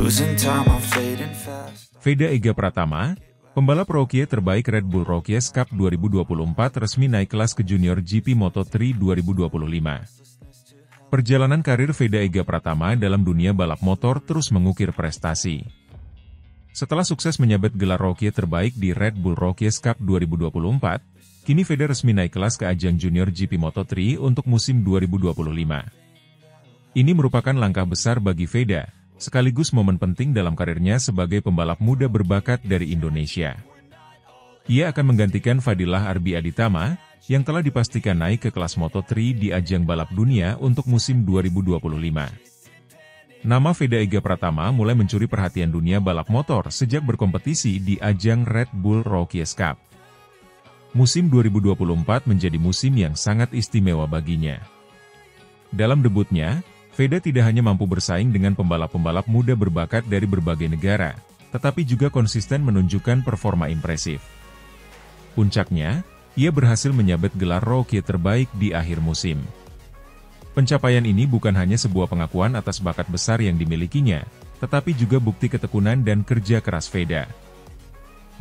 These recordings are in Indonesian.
Losing time, I'm fading fast. Veda Ega Pratama, pembalap Rookie terbaik Red Bull Rookies Cup 2024 resmi naik kelas ke Junior GP Moto3 2025. Perjalanan karir Veda Ega Pratama dalam dunia balap motor terus mengukir prestasi. Setelah sukses menyabet gelar Rookie terbaik di Red Bull Rookies Cup 2024, kini Veda resmi naik kelas ke ajang Junior GP Moto3 untuk musim 2025. Ini merupakan langkah besar bagi Veda, sekaligus momen penting dalam karirnya sebagai pembalap muda berbakat dari Indonesia. Ia akan menggantikan Fadilah Arbi Aditama, yang telah dipastikan naik ke kelas Moto3 di ajang balap dunia untuk musim 2025. Nama Veda Ega Pratama mulai mencuri perhatian dunia balap motor sejak berkompetisi di ajang Red Bull Rookies Cup. Musim 2024 menjadi musim yang sangat istimewa baginya. Dalam debutnya, Veda tidak hanya mampu bersaing dengan pembalap-pembalap muda berbakat dari berbagai negara, tetapi juga konsisten menunjukkan performa impresif. Puncaknya, ia berhasil menyabet gelar Rookie terbaik di akhir musim. Pencapaian ini bukan hanya sebuah pengakuan atas bakat besar yang dimilikinya, tetapi juga bukti ketekunan dan kerja keras Veda.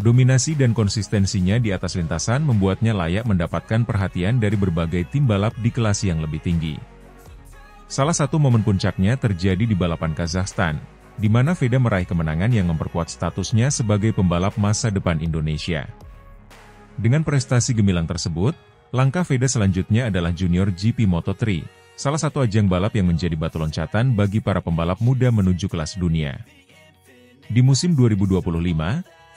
Dominasi dan konsistensinya di atas lintasan membuatnya layak mendapatkan perhatian dari berbagai tim balap di kelas yang lebih tinggi. Salah satu momen puncaknya terjadi di balapan Kazakhstan, di mana Veda meraih kemenangan yang memperkuat statusnya sebagai pembalap masa depan Indonesia. Dengan prestasi gemilang tersebut, langkah Veda selanjutnya adalah Junior GP Moto3, salah satu ajang balap yang menjadi batu loncatan bagi para pembalap muda menuju kelas dunia. Di musim 2025,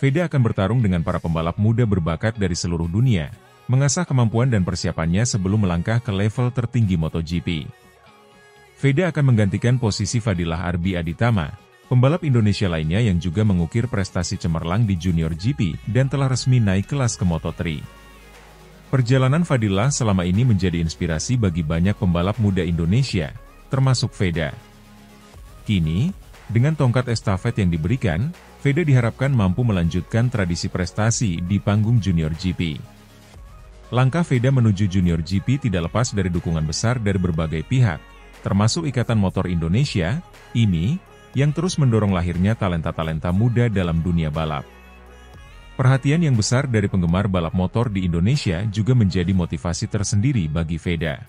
Veda akan bertarung dengan para pembalap muda berbakat dari seluruh dunia, mengasah kemampuan dan persiapannya sebelum melangkah ke level tertinggi MotoGP. Veda akan menggantikan posisi Fadilah Arbi Aditama, pembalap Indonesia lainnya yang juga mengukir prestasi cemerlang di Junior GP dan telah resmi naik kelas ke Moto3. Perjalanan Fadilah selama ini menjadi inspirasi bagi banyak pembalap muda Indonesia, termasuk Veda. Kini, dengan tongkat estafet yang diberikan, Veda diharapkan mampu melanjutkan tradisi prestasi di panggung Junior GP. Langkah Veda menuju Junior GP tidak lepas dari dukungan besar dari berbagai pihak, termasuk Ikatan Motor Indonesia, IMI, yang terus mendorong lahirnya talenta-talenta muda dalam dunia balap. Perhatian yang besar dari penggemar balap motor di Indonesia juga menjadi motivasi tersendiri bagi Veda.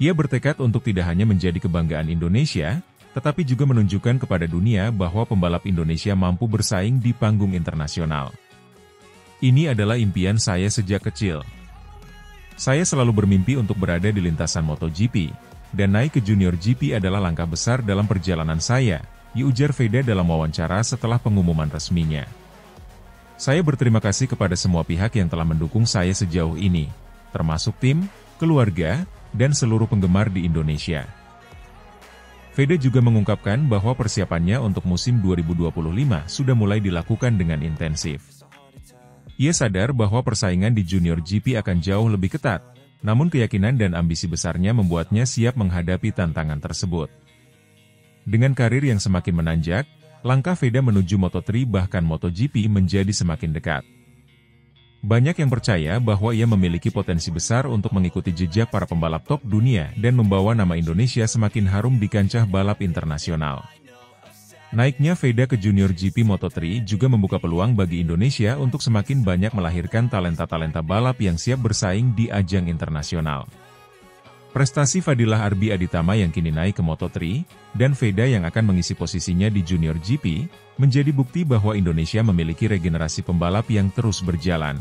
Ia bertekad untuk tidak hanya menjadi kebanggaan Indonesia, tetapi juga menunjukkan kepada dunia bahwa pembalap Indonesia mampu bersaing di panggung internasional. Ini adalah impian saya sejak kecil. Saya selalu bermimpi untuk berada di lintasan MotoGP, dan naik ke Junior GP adalah langkah besar dalam perjalanan saya, ujar Veda dalam wawancara setelah pengumuman resminya. Saya berterima kasih kepada semua pihak yang telah mendukung saya sejauh ini, termasuk tim, keluarga, dan seluruh penggemar di Indonesia. Veda juga mengungkapkan bahwa persiapannya untuk musim 2025 sudah mulai dilakukan dengan intensif. Ia sadar bahwa persaingan di Junior GP akan jauh lebih ketat, namun keyakinan dan ambisi besarnya membuatnya siap menghadapi tantangan tersebut. Dengan karir yang semakin menanjak, langkah Veda menuju Moto3 bahkan MotoGP menjadi semakin dekat. Banyak yang percaya bahwa ia memiliki potensi besar untuk mengikuti jejak para pembalap top dunia dan membawa nama Indonesia semakin harum di kancah balap internasional. Naiknya Veda ke Junior GP Moto3 juga membuka peluang bagi Indonesia untuk semakin banyak melahirkan talenta-talenta balap yang siap bersaing di ajang internasional. Prestasi Fadilah Arbi Aditama yang kini naik ke Moto3, dan Veda yang akan mengisi posisinya di Junior GP, menjadi bukti bahwa Indonesia memiliki regenerasi pembalap yang terus berjalan.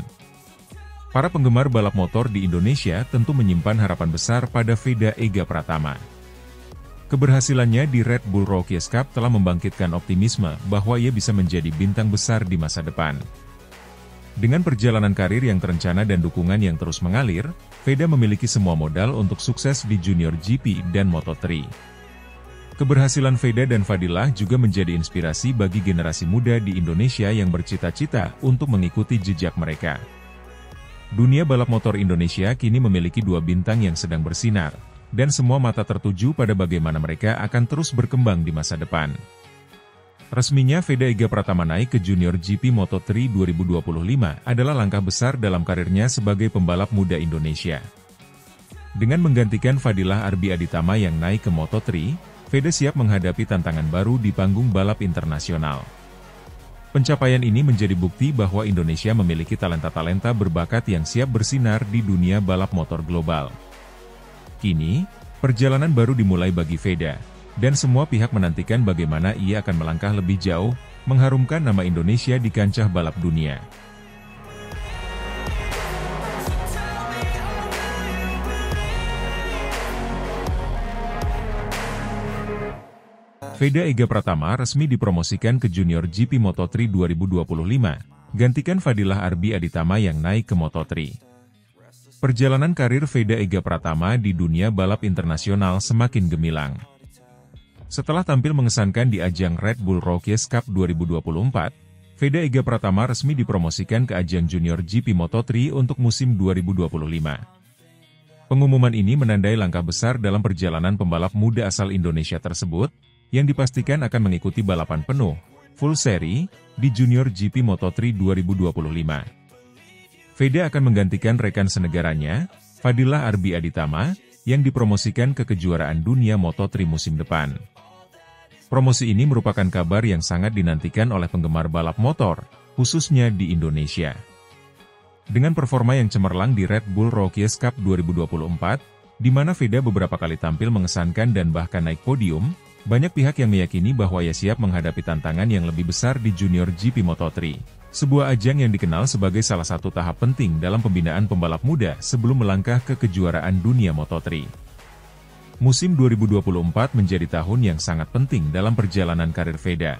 Para penggemar balap motor di Indonesia tentu menyimpan harapan besar pada Veda Ega Pratama. Keberhasilannya di Red Bull Rookies Cup telah membangkitkan optimisme bahwa ia bisa menjadi bintang besar di masa depan. Dengan perjalanan karir yang terencana dan dukungan yang terus mengalir, Veda memiliki semua modal untuk sukses di Junior GP dan Moto3. Keberhasilan Veda dan Fadilah juga menjadi inspirasi bagi generasi muda di Indonesia yang bercita-cita untuk mengikuti jejak mereka. Dunia balap motor Indonesia kini memiliki dua bintang yang sedang bersinar, dan semua mata tertuju pada bagaimana mereka akan terus berkembang di masa depan. Resminya Veda Ega Pratama naik ke Junior GP Moto3 2025 adalah langkah besar dalam karirnya sebagai pembalap muda Indonesia. Dengan menggantikan Fadilah Arbi Aditama yang naik ke Moto3, Veda siap menghadapi tantangan baru di panggung balap internasional. Pencapaian ini menjadi bukti bahwa Indonesia memiliki talenta-talenta berbakat yang siap bersinar di dunia balap motor global. Kini, perjalanan baru dimulai bagi Veda, dan semua pihak menantikan bagaimana ia akan melangkah lebih jauh, mengharumkan nama Indonesia di kancah balap dunia. Veda Ega Pratama resmi dipromosikan ke Junior GP Moto3 2025, gantikan Fadilah Arbi Aditama yang naik ke Moto3. Perjalanan karir Veda Ega Pratama di dunia balap internasional semakin gemilang. Setelah tampil mengesankan di ajang Red Bull Rookies Cup 2024, Veda Ega Pratama resmi dipromosikan ke ajang Junior GP Moto3 untuk musim 2025. Pengumuman ini menandai langkah besar dalam perjalanan pembalap muda asal Indonesia tersebut, yang dipastikan akan mengikuti balapan penuh, full seri, di Junior GP Moto3 2025. Veda akan menggantikan rekan senegaranya, Fadilah Arbi Aditama, yang dipromosikan ke kejuaraan dunia Moto3 musim depan. Promosi ini merupakan kabar yang sangat dinantikan oleh penggemar balap motor, khususnya di Indonesia. Dengan performa yang cemerlang di Red Bull Rookies Cup 2024, di mana Veda beberapa kali tampil mengesankan dan bahkan naik podium, banyak pihak yang meyakini bahwa ia siap menghadapi tantangan yang lebih besar di Junior GP Moto3, sebuah ajang yang dikenal sebagai salah satu tahap penting dalam pembinaan pembalap muda sebelum melangkah ke kejuaraan dunia Moto3. Musim 2024 menjadi tahun yang sangat penting dalam perjalanan karir Veda.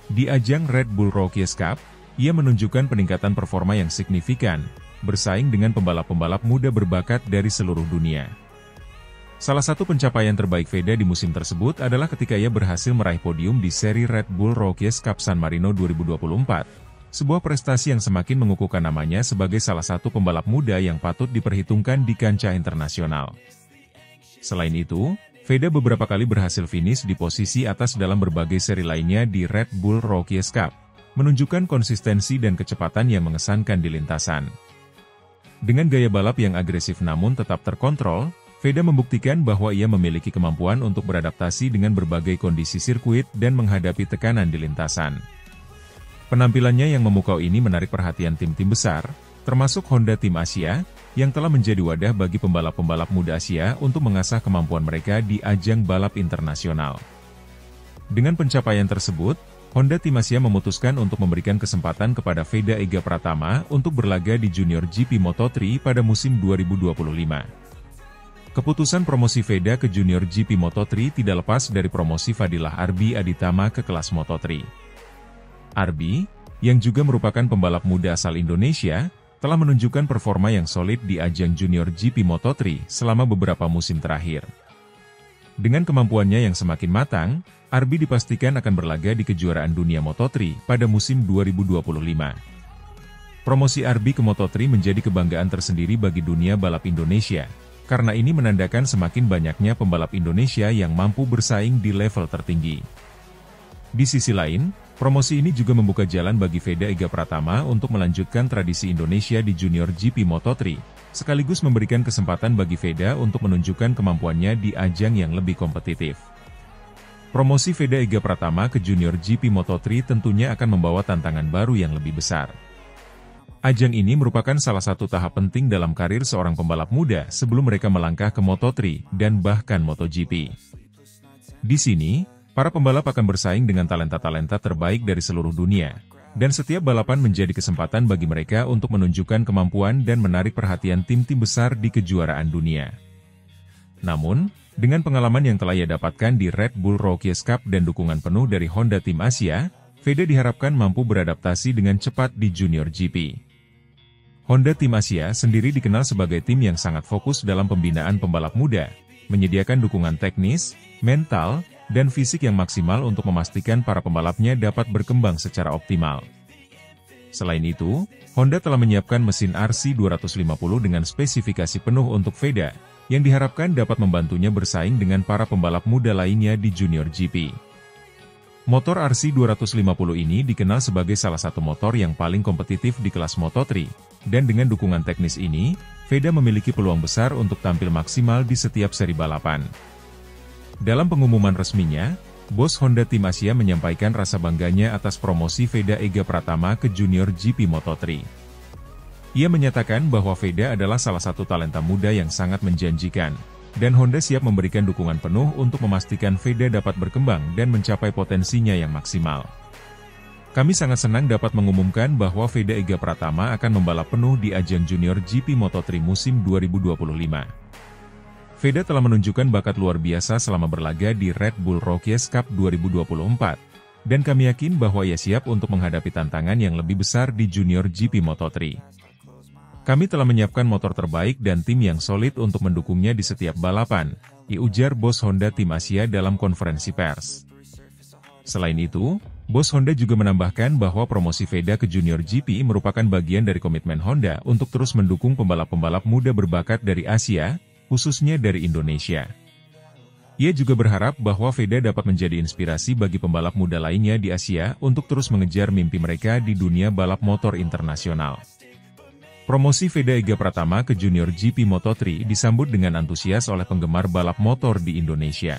Di ajang Red Bull Rookies Cup, ia menunjukkan peningkatan performa yang signifikan, bersaing dengan pembalap-pembalap muda berbakat dari seluruh dunia. Salah satu pencapaian terbaik Veda di musim tersebut adalah ketika ia berhasil meraih podium di seri Red Bull Rookies Cup San Marino 2024, sebuah prestasi yang semakin mengukuhkan namanya sebagai salah satu pembalap muda yang patut diperhitungkan di kancah internasional. Selain itu, Veda beberapa kali berhasil finish di posisi atas dalam berbagai seri lainnya di Red Bull Rookies Cup, menunjukkan konsistensi dan kecepatan yang mengesankan di lintasan. Dengan gaya balap yang agresif namun tetap terkontrol, Veda membuktikan bahwa ia memiliki kemampuan untuk beradaptasi dengan berbagai kondisi sirkuit dan menghadapi tekanan di lintasan. Penampilannya yang memukau ini menarik perhatian tim-tim besar, termasuk Honda Tim Asia, yang telah menjadi wadah bagi pembalap-pembalap muda Asia untuk mengasah kemampuan mereka di ajang balap internasional. Dengan pencapaian tersebut, Honda Tim Asia memutuskan untuk memberikan kesempatan kepada Veda Ega Pratama untuk berlaga di Junior GP Moto3 pada musim 2025. Keputusan promosi Veda ke Junior GP Moto3 tidak lepas dari promosi Fadilah Arbi Aditama ke kelas Moto3. Arbi, yang juga merupakan pembalap muda asal Indonesia, telah menunjukkan performa yang solid di ajang Junior GP Moto3 selama beberapa musim terakhir. Dengan kemampuannya yang semakin matang, Arbi dipastikan akan berlaga di kejuaraan dunia Moto3 pada musim 2025. Promosi Arbi ke Moto3 menjadi kebanggaan tersendiri bagi dunia balap Indonesia, karena ini menandakan semakin banyaknya pembalap Indonesia yang mampu bersaing di level tertinggi. Di sisi lain, promosi ini juga membuka jalan bagi Veda Ega Pratama untuk melanjutkan tradisi Indonesia di Junior GP Moto3, sekaligus memberikan kesempatan bagi Veda untuk menunjukkan kemampuannya di ajang yang lebih kompetitif. Promosi Veda Ega Pratama ke Junior GP Moto3 tentunya akan membawa tantangan baru yang lebih besar. Ajang ini merupakan salah satu tahap penting dalam karir seorang pembalap muda sebelum mereka melangkah ke Moto3 dan bahkan MotoGP. Di sini, para pembalap akan bersaing dengan talenta-talenta terbaik dari seluruh dunia, dan setiap balapan menjadi kesempatan bagi mereka untuk menunjukkan kemampuan dan menarik perhatian tim-tim besar di kejuaraan dunia. Namun, dengan pengalaman yang telah ia dapatkan di Red Bull Rookies Cup dan dukungan penuh dari Honda Tim Asia, Veda diharapkan mampu beradaptasi dengan cepat di Junior GP. Honda Tim Asia sendiri dikenal sebagai tim yang sangat fokus dalam pembinaan pembalap muda, menyediakan dukungan teknis, mental, dan fisik yang maksimal untuk memastikan para pembalapnya dapat berkembang secara optimal. Selain itu, Honda telah menyiapkan mesin RC250 dengan spesifikasi penuh untuk Veda, yang diharapkan dapat membantunya bersaing dengan para pembalap muda lainnya di Junior GP. Motor RC250 ini dikenal sebagai salah satu motor yang paling kompetitif di kelas Moto3, dan dengan dukungan teknis ini, Veda memiliki peluang besar untuk tampil maksimal di setiap seri balapan. Dalam pengumuman resminya, bos Honda Tim Asia menyampaikan rasa bangganya atas promosi Veda Ega Pratama ke Junior GP Moto3. Ia menyatakan bahwa Veda adalah salah satu talenta muda yang sangat menjanjikan, dan Honda siap memberikan dukungan penuh untuk memastikan Veda dapat berkembang dan mencapai potensinya yang maksimal. Kami sangat senang dapat mengumumkan bahwa Veda Ega Pratama akan membalap penuh di ajang Junior GP Moto3 musim 2025. Veda telah menunjukkan bakat luar biasa selama berlaga di Red Bull Rookies Cup 2024, dan kami yakin bahwa ia siap untuk menghadapi tantangan yang lebih besar di Junior GP Moto3. Kami telah menyiapkan motor terbaik dan tim yang solid untuk mendukungnya di setiap balapan, ujar bos Honda Tim Asia dalam konferensi pers. Selain itu, bos Honda juga menambahkan bahwa promosi Veda ke Junior GP merupakan bagian dari komitmen Honda untuk terus mendukung pembalap-pembalap muda berbakat dari Asia, khususnya dari Indonesia. Ia juga berharap bahwa Veda dapat menjadi inspirasi bagi pembalap muda lainnya di Asia untuk terus mengejar mimpi mereka di dunia balap motor internasional. Promosi Veda Ega Pratama ke Junior GP Moto3 disambut dengan antusias oleh penggemar balap motor di Indonesia.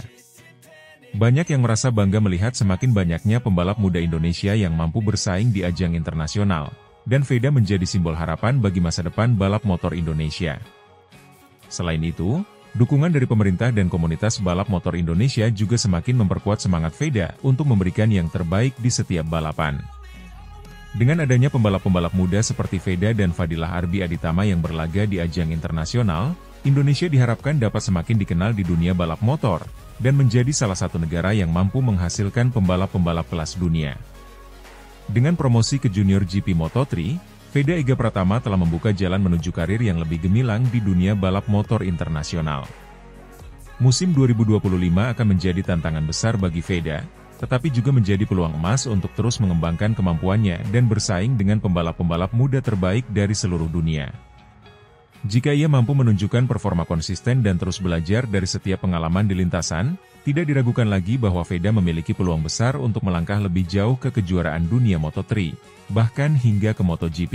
Banyak yang merasa bangga melihat semakin banyaknya pembalap muda Indonesia yang mampu bersaing di ajang internasional, dan Veda menjadi simbol harapan bagi masa depan balap motor Indonesia. Selain itu, dukungan dari pemerintah dan komunitas balap motor Indonesia juga semakin memperkuat semangat Veda untuk memberikan yang terbaik di setiap balapan. Dengan adanya pembalap-pembalap muda seperti Veda dan Fadilah Arbi Aditama yang berlaga di ajang internasional, Indonesia diharapkan dapat semakin dikenal di dunia balap motor, dan menjadi salah satu negara yang mampu menghasilkan pembalap-pembalap kelas dunia. Dengan promosi ke Junior GP Moto3, Veda Ega Pratama telah membuka jalan menuju karir yang lebih gemilang di dunia balap motor internasional. Musim 2025 akan menjadi tantangan besar bagi Veda, tetapi juga menjadi peluang emas untuk terus mengembangkan kemampuannya dan bersaing dengan pembalap-pembalap muda terbaik dari seluruh dunia. Jika ia mampu menunjukkan performa konsisten dan terus belajar dari setiap pengalaman di lintasan, tidak diragukan lagi bahwa Veda memiliki peluang besar untuk melangkah lebih jauh ke kejuaraan dunia Moto3, bahkan hingga ke MotoGP.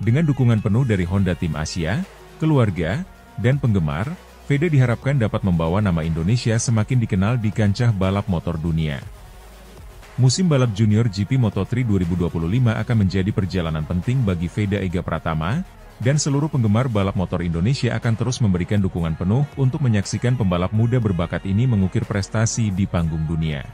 Dengan dukungan penuh dari Honda Tim Asia, keluarga, dan penggemar, Veda diharapkan dapat membawa nama Indonesia semakin dikenal di kancah balap motor dunia. Musim balap Junior GP Moto3 2025 akan menjadi perjalanan penting bagi Veda Ega Pratama, dan seluruh penggemar balap motor Indonesia akan terus memberikan dukungan penuh untuk menyaksikan pembalap muda berbakat ini mengukir prestasi di panggung dunia.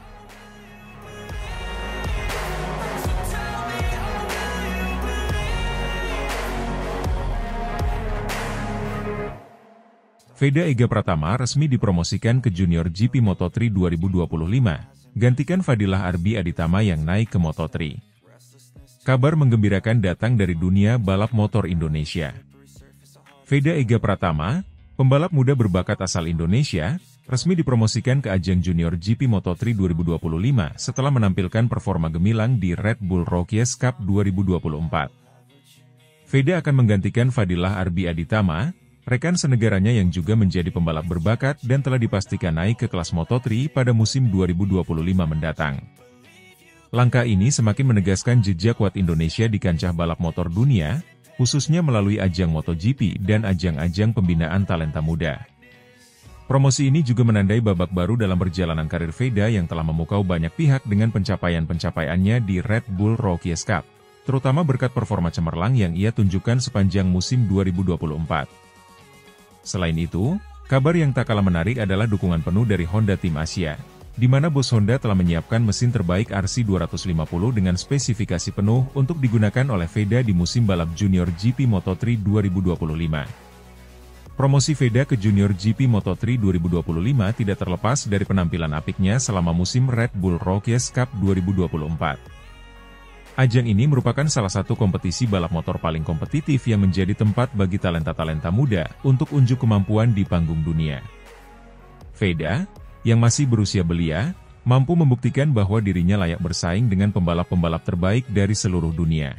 Veda Ega Pratama resmi dipromosikan ke Junior GP Moto3 2025, gantikan Fadilah Arbi Aditama yang naik ke Moto3. Kabar menggembirakan datang dari dunia balap motor Indonesia. Veda Ega Pratama, pembalap muda berbakat asal Indonesia, resmi dipromosikan ke ajang Junior GP Moto3 2025 setelah menampilkan performa gemilang di Red Bull Rookies Cup 2024. Veda akan menggantikan Fadilah Arbi Aditama, rekan senegaranya yang juga menjadi pembalap berbakat dan telah dipastikan naik ke kelas Moto3 pada musim 2025 mendatang. Langkah ini semakin menegaskan jejak kuat Indonesia di kancah balap motor dunia, khususnya melalui ajang MotoGP dan ajang-ajang pembinaan talenta muda. Promosi ini juga menandai babak baru dalam perjalanan karir Veda yang telah memukau banyak pihak dengan pencapaian-pencapaiannya di Red Bull Rookies Cup, terutama berkat performa cemerlang yang ia tunjukkan sepanjang musim 2024. Selain itu, kabar yang tak kalah menarik adalah dukungan penuh dari Honda Tim Asia, di mana bos Honda telah menyiapkan mesin terbaik RC250 dengan spesifikasi penuh untuk digunakan oleh Veda di musim balap Junior GP Moto3 2025. Promosi Veda ke Junior GP Moto3 2025 tidak terlepas dari penampilan apiknya selama musim Red Bull Rookies Cup 2024. Ajang ini merupakan salah satu kompetisi balap motor paling kompetitif yang menjadi tempat bagi talenta-talenta muda untuk unjuk kemampuan di panggung dunia. Veda, yang masih berusia belia, mampu membuktikan bahwa dirinya layak bersaing dengan pembalap-pembalap terbaik dari seluruh dunia.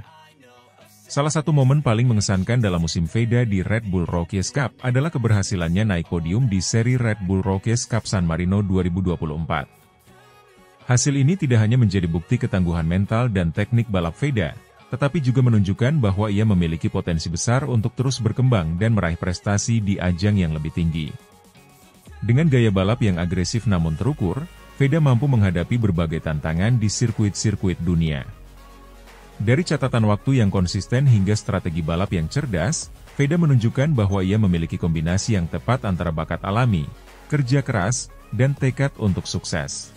Salah satu momen paling mengesankan dalam musim Veda di Red Bull Rookies Cup adalah keberhasilannya naik podium di seri Red Bull Rookies Cup San Marino 2024. Hasil ini tidak hanya menjadi bukti ketangguhan mental dan teknik balap Veda, tetapi juga menunjukkan bahwa ia memiliki potensi besar untuk terus berkembang dan meraih prestasi di ajang yang lebih tinggi. Dengan gaya balap yang agresif namun terukur, Veda mampu menghadapi berbagai tantangan di sirkuit-sirkuit dunia. Dari catatan waktu yang konsisten hingga strategi balap yang cerdas, Veda menunjukkan bahwa ia memiliki kombinasi yang tepat antara bakat alami, kerja keras, dan tekad untuk sukses.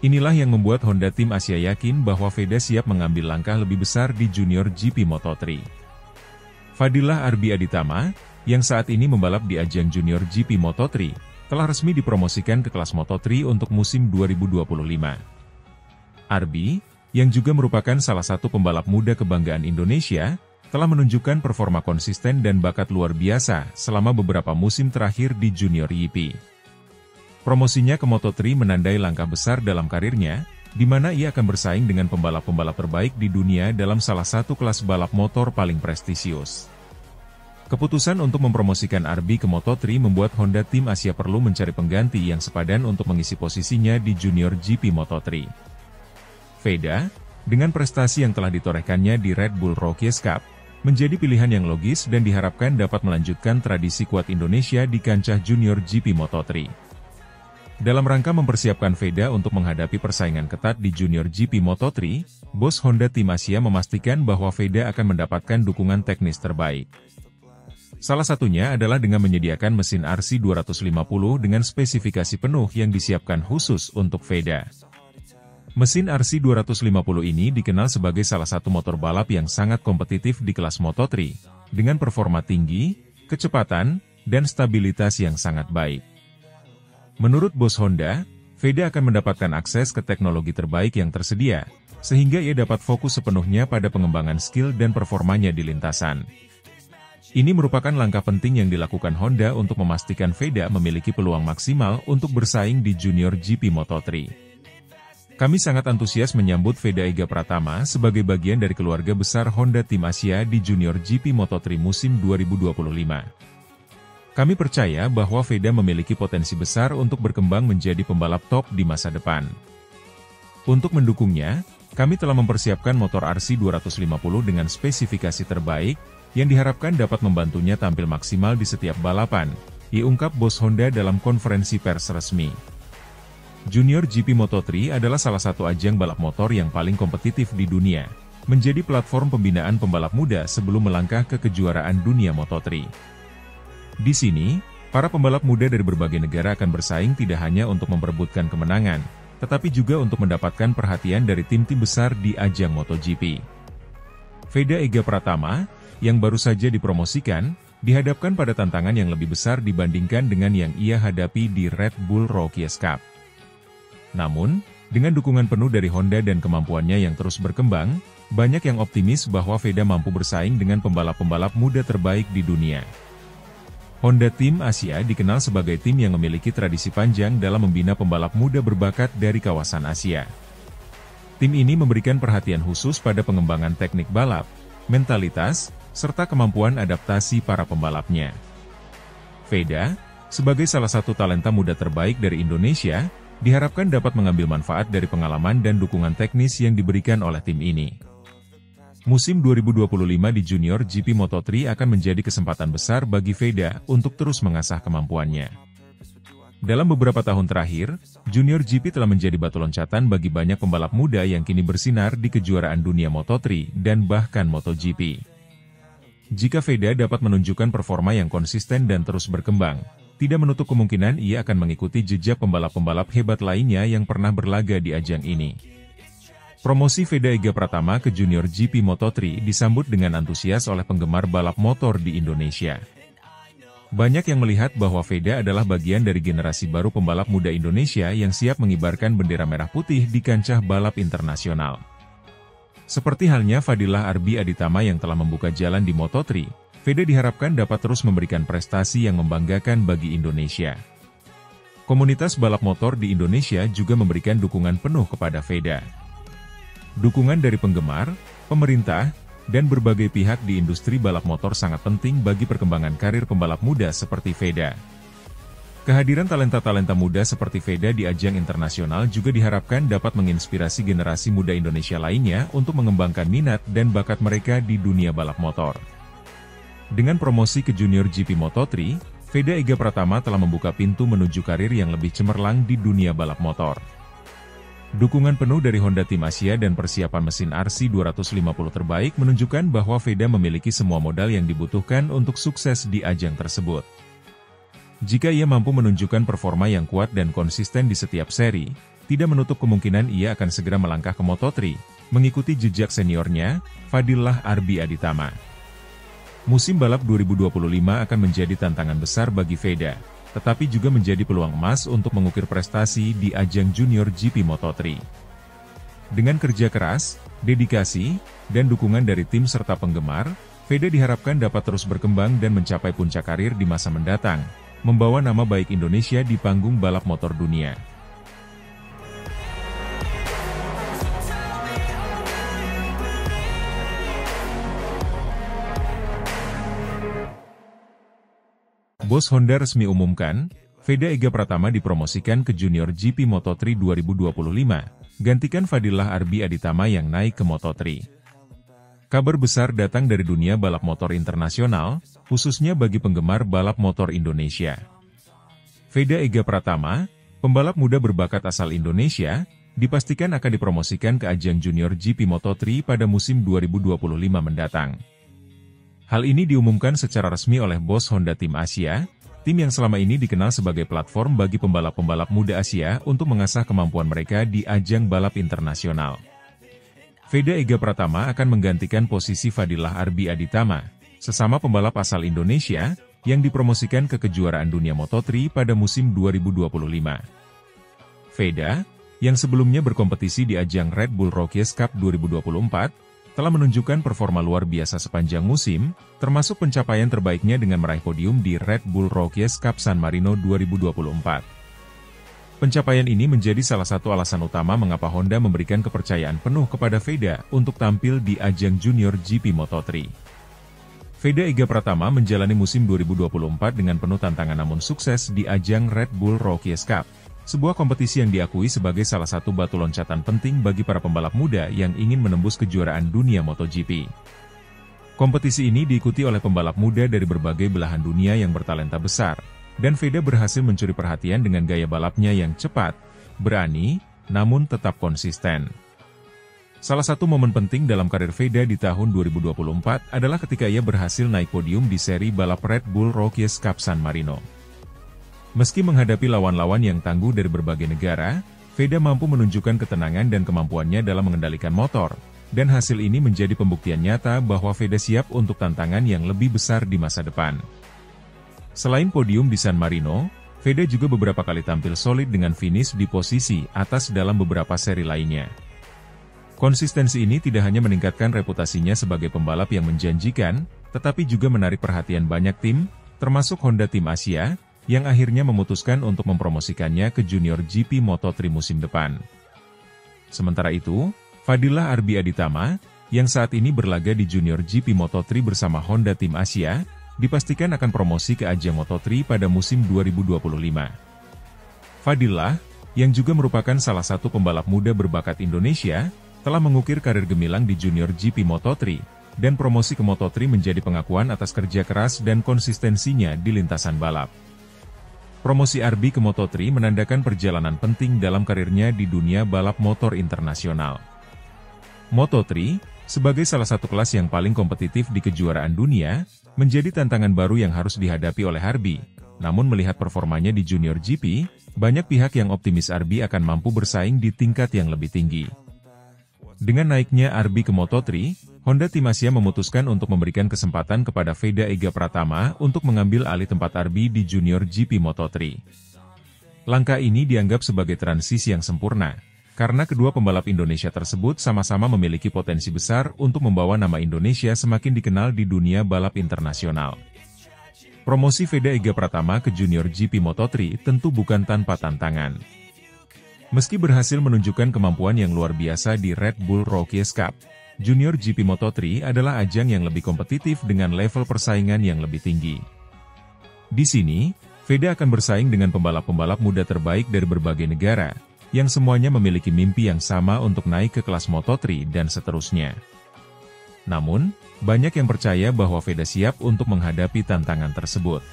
Inilah yang membuat Honda Tim Asia yakin bahwa Veda siap mengambil langkah lebih besar di Junior GP Moto3. Fadilah Arbi Aditama, yang saat ini membalap di ajang Junior GP Moto3, telah resmi dipromosikan ke kelas Moto3 untuk musim 2025. Arbi, yang juga merupakan salah satu pembalap muda kebanggaan Indonesia, telah menunjukkan performa konsisten dan bakat luar biasa selama beberapa musim terakhir di Junior GP. Promosinya ke Moto3 menandai langkah besar dalam karirnya, di mana ia akan bersaing dengan pembalap-pembalap terbaik di dunia dalam salah satu kelas balap motor paling prestisius. Keputusan untuk mempromosikan Arbi ke Moto3 membuat Honda Tim Asia perlu mencari pengganti yang sepadan untuk mengisi posisinya di Junior GP Moto3. Veda, dengan prestasi yang telah ditorehkannya di Red Bull Rookies Cup, menjadi pilihan yang logis dan diharapkan dapat melanjutkan tradisi kuat Indonesia di kancah Junior GP Moto3. Dalam rangka mempersiapkan Veda untuk menghadapi persaingan ketat di Junior GP Moto3, bos Honda Tim Asia memastikan bahwa Veda akan mendapatkan dukungan teknis terbaik. Salah satunya adalah dengan menyediakan mesin RC250 dengan spesifikasi penuh yang disiapkan khusus untuk Veda. Mesin RC250 ini dikenal sebagai salah satu motor balap yang sangat kompetitif di kelas Moto3, dengan performa tinggi, kecepatan, dan stabilitas yang sangat baik. Menurut bos Honda, Veda akan mendapatkan akses ke teknologi terbaik yang tersedia, sehingga ia dapat fokus sepenuhnya pada pengembangan skill dan performanya di lintasan. Ini merupakan langkah penting yang dilakukan Honda untuk memastikan Veda memiliki peluang maksimal untuk bersaing di Junior GP Moto3. Kami sangat antusias menyambut Veda Ega Pratama sebagai bagian dari keluarga besar Honda Tim Asia di Junior GP Moto3 musim 2025. Kami percaya bahwa Veda memiliki potensi besar untuk berkembang menjadi pembalap top di masa depan. Untuk mendukungnya, kami telah mempersiapkan motor RC250 dengan spesifikasi terbaik, yang diharapkan dapat membantunya tampil maksimal di setiap balapan, diungkap bos Honda dalam konferensi pers resmi. Junior GP Moto3 adalah salah satu ajang balap motor yang paling kompetitif di dunia, menjadi platform pembinaan pembalap muda sebelum melangkah ke kejuaraan dunia Moto3. Di sini, para pembalap muda dari berbagai negara akan bersaing tidak hanya untuk memperebutkan kemenangan, tetapi juga untuk mendapatkan perhatian dari tim-tim besar di ajang MotoGP. Veda Ega Pratama, yang baru saja dipromosikan, dihadapkan pada tantangan yang lebih besar dibandingkan dengan yang ia hadapi di Red Bull Rookies Cup. Namun, dengan dukungan penuh dari Honda dan kemampuannya yang terus berkembang, banyak yang optimis bahwa Veda mampu bersaing dengan pembalap-pembalap muda terbaik di dunia. Honda Tim Asia dikenal sebagai tim yang memiliki tradisi panjang dalam membina pembalap muda berbakat dari kawasan Asia. Tim ini memberikan perhatian khusus pada pengembangan teknik balap, mentalitas, serta kemampuan adaptasi para pembalapnya. Veda, sebagai salah satu talenta muda terbaik dari Indonesia, diharapkan dapat mengambil manfaat dari pengalaman dan dukungan teknis yang diberikan oleh tim ini. Musim 2025 di Junior GP Moto3 akan menjadi kesempatan besar bagi Veda untuk terus mengasah kemampuannya. Dalam beberapa tahun terakhir, Junior GP telah menjadi batu loncatan bagi banyak pembalap muda yang kini bersinar di kejuaraan dunia Moto3 dan bahkan MotoGP. Jika Veda dapat menunjukkan performa yang konsisten dan terus berkembang, tidak menutup kemungkinan ia akan mengikuti jejak pembalap-pembalap hebat lainnya yang pernah berlaga di ajang ini. Promosi Veda Ega Pratama ke Junior GP Moto3 disambut dengan antusias oleh penggemar balap motor di Indonesia. Banyak yang melihat bahwa Veda adalah bagian dari generasi baru pembalap muda Indonesia yang siap mengibarkan bendera merah putih di kancah balap internasional. Seperti halnya Fadilah Arbi Aditama yang telah membuka jalan di Moto3, Veda diharapkan dapat terus memberikan prestasi yang membanggakan bagi Indonesia. Komunitas balap motor di Indonesia juga memberikan dukungan penuh kepada Veda. Dukungan dari penggemar, pemerintah, dan berbagai pihak di industri balap motor sangat penting bagi perkembangan karir pembalap muda seperti Veda. Kehadiran talenta-talenta muda seperti Veda di ajang internasional juga diharapkan dapat menginspirasi generasi muda Indonesia lainnya untuk mengembangkan minat dan bakat mereka di dunia balap motor. Dengan promosi ke Junior GP Moto3, Veda Ega Pratama telah membuka pintu menuju karir yang lebih cemerlang di dunia balap motor. Dukungan penuh dari Honda Tim Asia dan persiapan mesin RC250 terbaik menunjukkan bahwa Veda memiliki semua modal yang dibutuhkan untuk sukses di ajang tersebut. Jika ia mampu menunjukkan performa yang kuat dan konsisten di setiap seri, tidak menutup kemungkinan ia akan segera melangkah ke Moto3, mengikuti jejak seniornya, Fadillah Arbi Aditama. Musim balap 2025 akan menjadi tantangan besar bagi Veda, tetapi juga menjadi peluang emas untuk mengukir prestasi di ajang Junior GP Moto3. Dengan kerja keras, dedikasi, dan dukungan dari tim serta penggemar, Veda diharapkan dapat terus berkembang dan mencapai puncak karir di masa mendatang, membawa nama baik Indonesia di panggung balap motor dunia. Bos Honda resmi umumkan, Veda Ega Pratama dipromosikan ke Junior GP Moto3 2025, gantikan Fadillah Arbi Aditama yang naik ke Moto3. Kabar besar datang dari dunia balap motor internasional, khususnya bagi penggemar balap motor Indonesia. Veda Ega Pratama, pembalap muda berbakat asal Indonesia, dipastikan akan dipromosikan ke ajang Junior GP Moto3 pada musim 2025 mendatang. Hal ini diumumkan secara resmi oleh bos Honda Tim Asia, tim yang selama ini dikenal sebagai platform bagi pembalap-pembalap muda Asia untuk mengasah kemampuan mereka di ajang balap internasional. Veda Ega Pratama akan menggantikan posisi Fadillah Arbi Aditama, sesama pembalap asal Indonesia, yang dipromosikan ke kejuaraan dunia Moto3 pada musim 2025. Veda, yang sebelumnya berkompetisi di ajang Red Bull Rookies Cup 2024, telah menunjukkan performa luar biasa sepanjang musim, termasuk pencapaian terbaiknya dengan meraih podium di Red Bull Rookies Cup San Marino 2024. Pencapaian ini menjadi salah satu alasan utama mengapa Honda memberikan kepercayaan penuh kepada Veda untuk tampil di ajang Junior GP Moto3. Veda Ega Pratama menjalani musim 2024 dengan penuh tantangan namun sukses di ajang Red Bull Rookies Cup, sebuah kompetisi yang diakui sebagai salah satu batu loncatan penting bagi para pembalap muda yang ingin menembus kejuaraan dunia MotoGP. Kompetisi ini diikuti oleh pembalap muda dari berbagai belahan dunia yang bertalenta besar, dan Veda berhasil mencuri perhatian dengan gaya balapnya yang cepat, berani, namun tetap konsisten. Salah satu momen penting dalam karir Veda di tahun 2024 adalah ketika ia berhasil naik podium di seri balap Red Bull Rookies Cup San Marino. Meski menghadapi lawan-lawan yang tangguh dari berbagai negara, Veda mampu menunjukkan ketenangan dan kemampuannya dalam mengendalikan motor, dan hasil ini menjadi pembuktian nyata bahwa Veda siap untuk tantangan yang lebih besar di masa depan. Selain podium di San Marino, Veda juga beberapa kali tampil solid dengan finish di posisi atas dalam beberapa seri lainnya. Konsistensi ini tidak hanya meningkatkan reputasinya sebagai pembalap yang menjanjikan, tetapi juga menarik perhatian banyak tim, termasuk Honda Tim Asia, yang akhirnya memutuskan untuk mempromosikannya ke Junior GP Moto3 musim depan. Sementara itu, Fadillah Arbi Aditama, yang saat ini berlaga di Junior GP Moto3 bersama Honda Tim Asia, dipastikan akan promosi ke ajang Moto3 pada musim 2025. Fadillah, yang juga merupakan salah satu pembalap muda berbakat Indonesia, telah mengukir karir gemilang di Junior GP Moto3, dan promosi ke Moto3 menjadi pengakuan atas kerja keras dan konsistensinya di lintasan balap. Promosi Arbi ke Moto3 menandakan perjalanan penting dalam karirnya di dunia balap motor internasional. Moto3, sebagai salah satu kelas yang paling kompetitif di kejuaraan dunia, menjadi tantangan baru yang harus dihadapi oleh Arbi. Namun melihat performanya di Junior GP, banyak pihak yang optimis Arbi akan mampu bersaing di tingkat yang lebih tinggi. Dengan naiknya Arbi ke Moto3, Honda Tim Asia memutuskan untuk memberikan kesempatan kepada Veda Ega Pratama untuk mengambil alih tempat Arbi di Junior GP Moto3. Langkah ini dianggap sebagai transisi yang sempurna, karena kedua pembalap Indonesia tersebut sama-sama memiliki potensi besar untuk membawa nama Indonesia semakin dikenal di dunia balap internasional. Promosi Veda Ega Pratama ke Junior GP Moto3 tentu bukan tanpa tantangan. Meski berhasil menunjukkan kemampuan yang luar biasa di Red Bull Rookies Cup, Junior GP Moto3 adalah ajang yang lebih kompetitif dengan level persaingan yang lebih tinggi. Di sini, Veda akan bersaing dengan pembalap-pembalap muda terbaik dari berbagai negara, yang semuanya memiliki mimpi yang sama untuk naik ke kelas Moto3 dan seterusnya. Namun, banyak yang percaya bahwa Veda siap untuk menghadapi tantangan tersebut.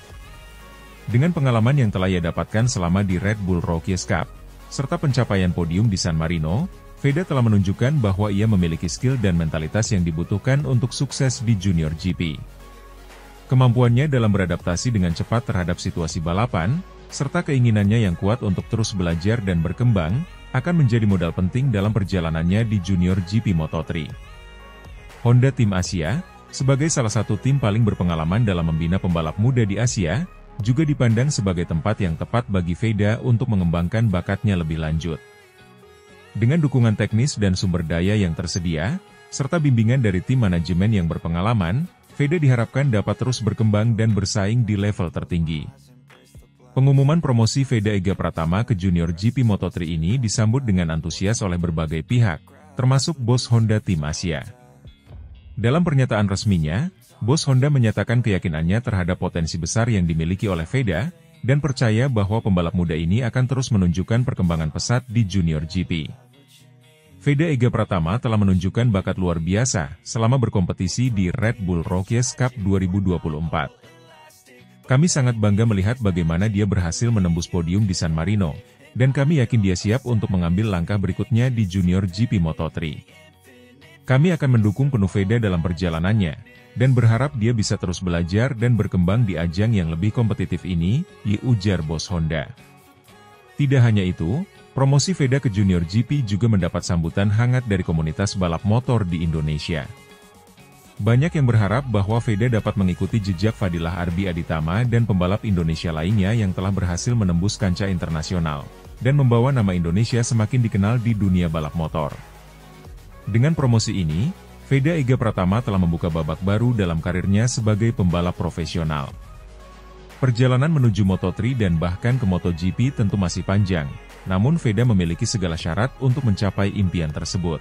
Dengan pengalaman yang telah ia dapatkan selama di Red Bull Rookies Cup, serta pencapaian podium di San Marino, Veda telah menunjukkan bahwa ia memiliki skill dan mentalitas yang dibutuhkan untuk sukses di Junior GP. Kemampuannya dalam beradaptasi dengan cepat terhadap situasi balapan, serta keinginannya yang kuat untuk terus belajar dan berkembang, akan menjadi modal penting dalam perjalanannya di Junior GP Moto3. Honda Tim Asia, sebagai salah satu tim paling berpengalaman dalam membina pembalap muda di Asia, juga dipandang sebagai tempat yang tepat bagi Veda untuk mengembangkan bakatnya lebih lanjut. Dengan dukungan teknis dan sumber daya yang tersedia, serta bimbingan dari tim manajemen yang berpengalaman, Veda diharapkan dapat terus berkembang dan bersaing di level tertinggi. Pengumuman promosi Veda Ega Pratama ke Junior GP Moto3 ini disambut dengan antusias oleh berbagai pihak, termasuk bos Honda Tim Asia. Dalam pernyataan resminya, bos Honda menyatakan keyakinannya terhadap potensi besar yang dimiliki oleh Veda, dan percaya bahwa pembalap muda ini akan terus menunjukkan perkembangan pesat di Junior GP. Veda Ega Pratama telah menunjukkan bakat luar biasa selama berkompetisi di Red Bull Rookies Cup 2024. Kami sangat bangga melihat bagaimana dia berhasil menembus podium di San Marino, dan kami yakin dia siap untuk mengambil langkah berikutnya di Junior GP Moto3. Kami akan mendukung penuh Veda dalam perjalanannya, dan berharap dia bisa terus belajar dan berkembang di ajang yang lebih kompetitif ini, ujar bos Honda. Tidak hanya itu, promosi Veda ke Junior GP juga mendapat sambutan hangat dari komunitas balap motor di Indonesia. Banyak yang berharap bahwa Veda dapat mengikuti jejak Fadilah Arbi Aditama dan pembalap Indonesia lainnya yang telah berhasil menembus kancah internasional, dan membawa nama Indonesia semakin dikenal di dunia balap motor. Dengan promosi ini, Veda Ega Pratama telah membuka babak baru dalam karirnya sebagai pembalap profesional. Perjalanan menuju Moto3 dan bahkan ke MotoGP tentu masih panjang, namun Veda memiliki segala syarat untuk mencapai impian tersebut.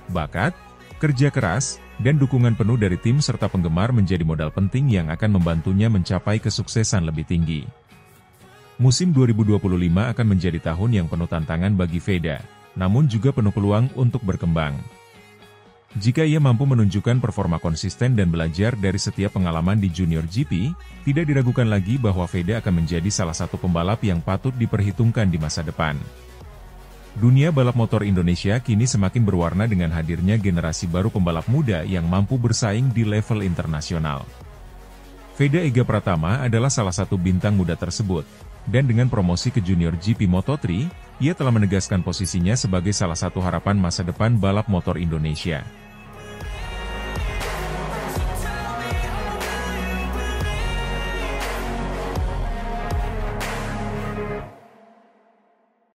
Bakat, kerja keras, dan dukungan penuh dari tim serta penggemar menjadi modal penting yang akan membantunya mencapai kesuksesan lebih tinggi. Musim 2025 akan menjadi tahun yang penuh tantangan bagi Veda, namun juga penuh peluang untuk berkembang. Jika ia mampu menunjukkan performa konsisten dan belajar dari setiap pengalaman di Junior GP, tidak diragukan lagi bahwa Veda akan menjadi salah satu pembalap yang patut diperhitungkan di masa depan. Dunia balap motor Indonesia kini semakin berwarna dengan hadirnya generasi baru pembalap muda yang mampu bersaing di level internasional. Veda Ega Pratama adalah salah satu bintang muda tersebut, dan dengan promosi ke Junior GP Moto3, ia telah menegaskan posisinya sebagai salah satu harapan masa depan balap motor Indonesia.